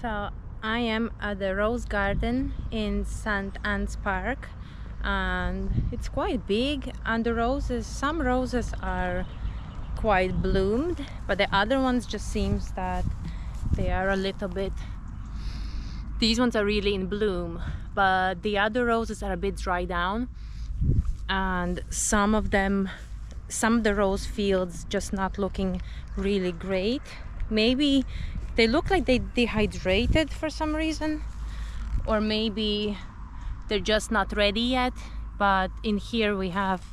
So I am at the Rose Garden in St. Anne's Park, and it's quite big, and the roses, some roses are quite bloomed, but the other ones just seems that they are a little bit, these ones are really in bloom, but the other roses are a bit dry down, and some of the rose fields just not looking really great. Maybe they look like they dehydrated for some reason, or maybe they're just not ready yet. But in here we have,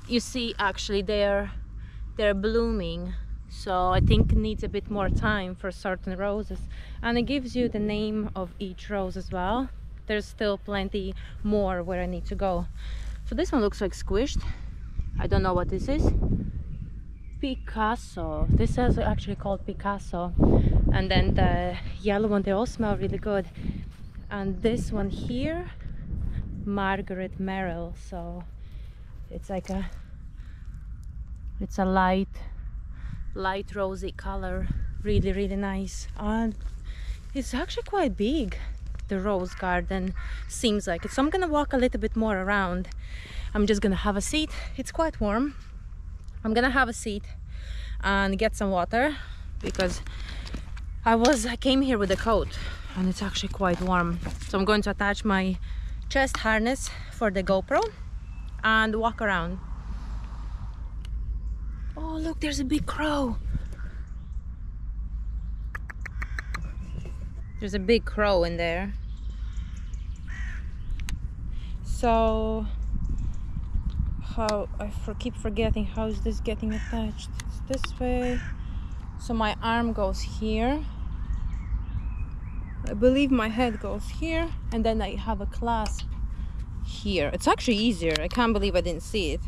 you see, actually they're blooming, so I think it needs a bit more time for certain roses, and it gives you the name of each rose as well. There's still plenty more where I need to go. So this one looks like squished. I don't know what this is. Picasso. This is actually called Picasso. And then the yellow one, they all smell really good. And this one here, Margaret Merrill. So it's like it's a light rosy color, really nice, and it's actually quite big. The Rose Garden seems like it. So I'm gonna walk a little bit more around. I'm just gonna have a seat. It's quite warm. I'm gonna have a seat and get some water, because I came here with a coat and it's actually quite warm. So I'm going to attach my chest harness for the GoPro and walk around. Oh look, there's a big crow. There's a big crow in there. So keep forgetting how is this getting attached. It's this way. So my arm goes here. I believe my head goes here, and then I have a clasp here. It's actually easier. I can't believe I didn't see it,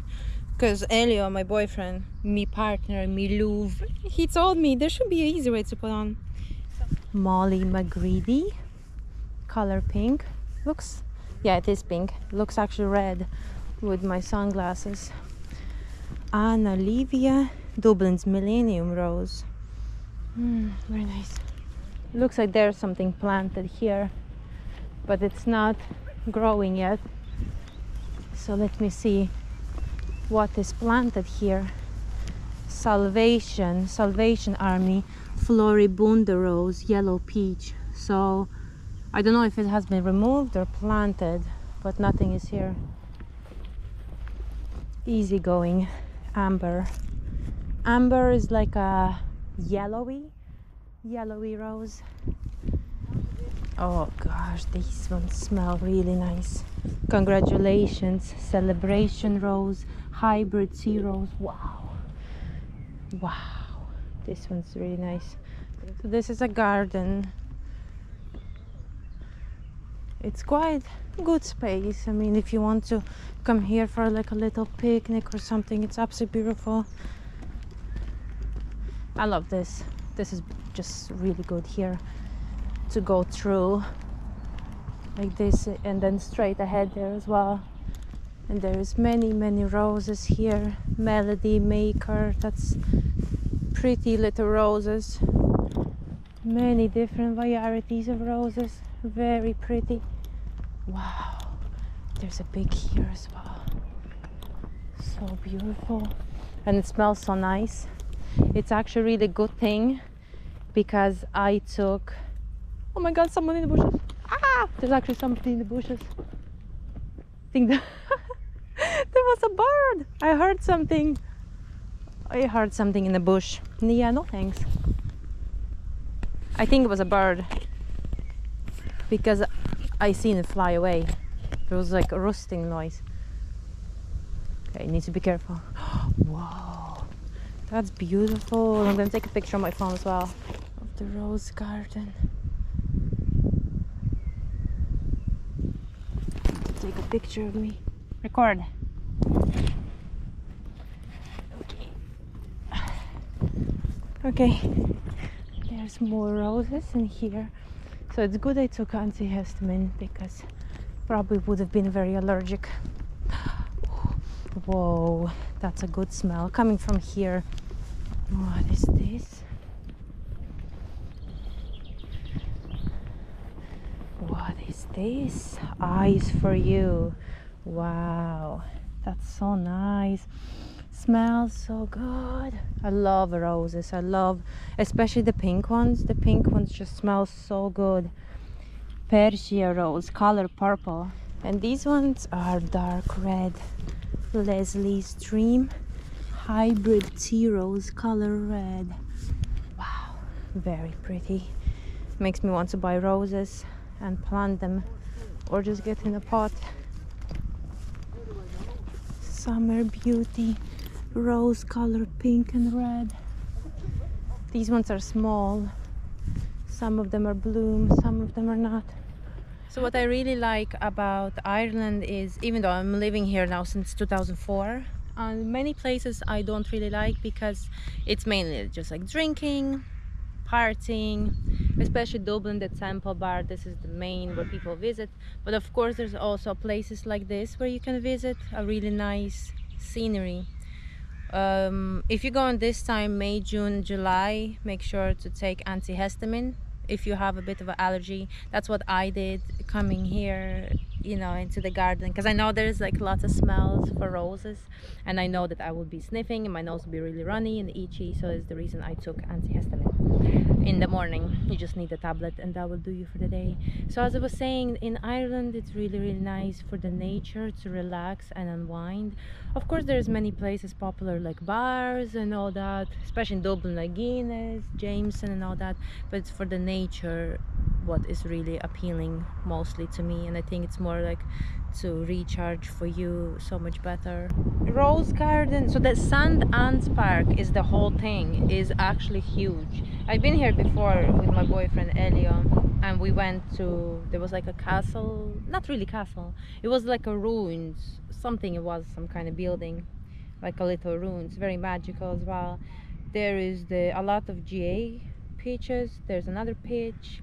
because Elio, my boyfriend, me partner, me Louvre, he told me there should be an easy way to put on. Molly McGreedy, color pink. Looks, yeah, it is pink. Looks actually red with my sunglasses. Anna Livia, Dublin's Millennium Rose. Very nice. Looks like there's something planted here, but it's not growing yet. So let me see what is planted here. Salvation Army, Floribunda Rose, Yellow Peach. So I don't know if it has been removed or planted, but nothing is here. Easygoing Amber. Amber is like a yellowy rose. Oh gosh, these ones smell really nice. Congratulations, Celebration Rose, Hybrid Sea Rose. Wow, this one's really nice. So this is a garden. It's quite good space. I mean, if you want to come here for like a little picnic or something, it's absolutely beautiful. I love this. This is just really good here to go through. like this, and then straight ahead there as well. And there's many roses here. Melody Maker, that's pretty little roses. Many different varieties of roses, very pretty. Wow, there's a big here as well, so beautiful, and it smells so nice. It's actually a really good thing because I took, oh my god, someone in the bushes. Ah, there's actually somebody in the bushes. I think that there was a bird. I heard something in the bush. Yeah, no thanks. I think it was a bird because I seen it fly away. There was like a roosting noise. Okay, need to be careful. Whoa, that's beautiful. I'm gonna take a picture on my phone as well of the rose garden. Take a picture of me. Record. Okay, there's more roses in here. So it's good I took antihistamine because probably would have been very allergic. Whoa, that's a good smell coming from here. What is this? What is this? Eyes for you. Wow, that's so nice. Smells so good. I love roses. I love especially the pink ones. The pink ones just smell so good. Persia rose, color purple. And these ones are dark red. Leslie's Dream hybrid tea rose, color red. Wow, very pretty. Makes me want to buy roses and plant them or just get in a pot. Summer Beauty rose, color pink and red. These ones are small. Some of them are bloom, some of them are not. So what I really like about Ireland is, even though I'm living here now since 2004, many places I don't really like because it's mainly just like drinking, partying, especially Dublin, the Temple Bar. This is the main where people visit, but of course there's also places like this where you can visit a really nice scenery. If you go on this time, May, June, July, make sure to take antihistamine if you have a bit of an allergy. That's what I did coming here, you know, into the garden, because I know there's like lots of smells for roses, and I know that I will be sniffing and my nose will be really runny and itchy. So it's the reason I took antihistamine in the morning. You just need a tablet and that will do you for the day. So as I was saying, in Ireland it's really nice for the nature to relax and unwind. Of course there's many places popular like bars and all that, especially in Dublin, like Guinness, Jameson and all that, but it's for the nature what is really appealing mostly to me, and I think it's more like to recharge for you so much better. Rose garden, so the St. Anne's Park is the whole thing, is actually huge. I've been here before with my boyfriend Elio, and we went to, there was like a castle, not really castle, it was like a ruins, something, it was some kind of building, like a little ruins, very magical as well. There is a lot of GA pitches, there's another pitch,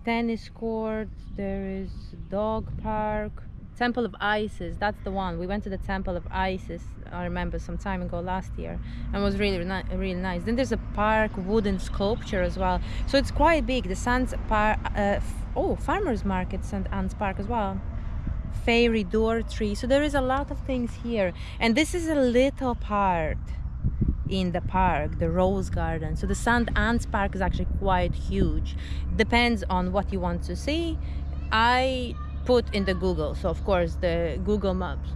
tennis court, there is dog park, Temple of Isis, that's the one. We went to the Temple of Isis, I remember, some time ago last year, and it was really nice. Then there's a park, wooden sculpture as well, so it's quite big. The Farmers Market, St. Anne's Park as well, fairy door tree. So there is a lot of things here, and this is a little part in the park, the Rose Garden. So the St. Anne's Park is actually quite huge. Depends on what you want to see. I put in the Google, so of course the Google Maps,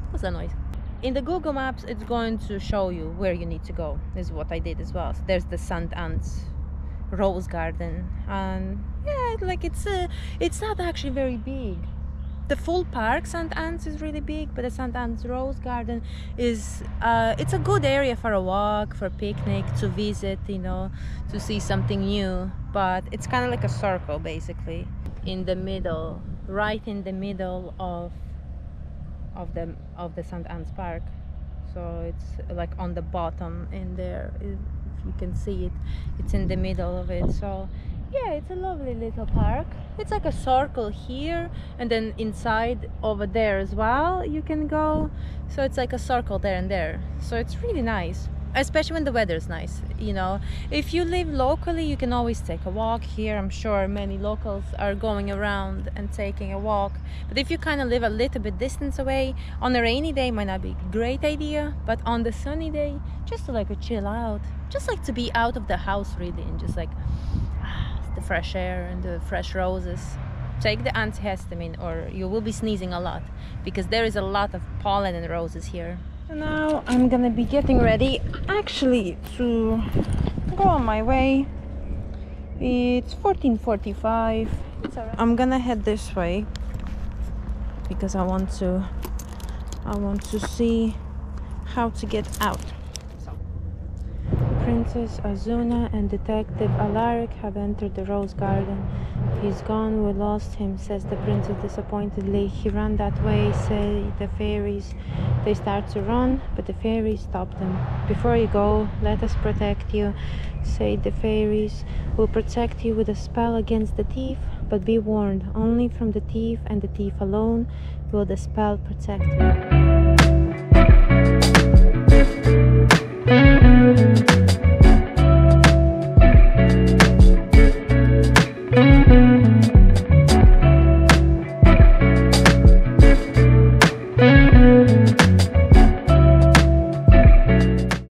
what's that noise? In the Google Maps it's going to show you where you need to go, is what I did as well. So there's the St. Anne's Rose Garden, and yeah, like it's not actually very big. The full park, St. Anne's, is really big, but the St. Anne's Rose Garden is it's a good area for a walk, for a picnic, to visit, you know, to see something new. But it's kind of like a circle basically, in the middle, right in the middle of the St. Anne's Park. So it's like on the bottom in there, if you can see it, it's in the middle of it. So Yeah, it's a lovely little park. It's like a circle here, and then inside over there as well you can go. So it's like a circle there and there. So it's really nice, especially when the weather's nice. You know, if you live locally, you can always take a walk here. I'm sure many locals are going around and taking a walk. But if you kind of live a little bit distance away, on a rainy day might not be a great idea, but on the sunny day, just to like chill out, just like to be out of the house really, and just like the fresh air and the fresh roses. Take the antihistamine or you will be sneezing a lot, because there is a lot of pollen and roses here. And now I'm gonna be getting ready actually to go on my way. It's 14:45. I'm gonna head this way because I want to see how to get out. Princess Azuna and Detective Alaric have entered the Rose Garden. He's gone, we lost him, says the princess disappointedly. He ran that way, say the fairies. They start to run, but the fairies stop them. Before you go, let us protect you, say the fairies. We'll protect you with a spell against the thief, but be warned, only from the thief and the thief alone will the spell protect you.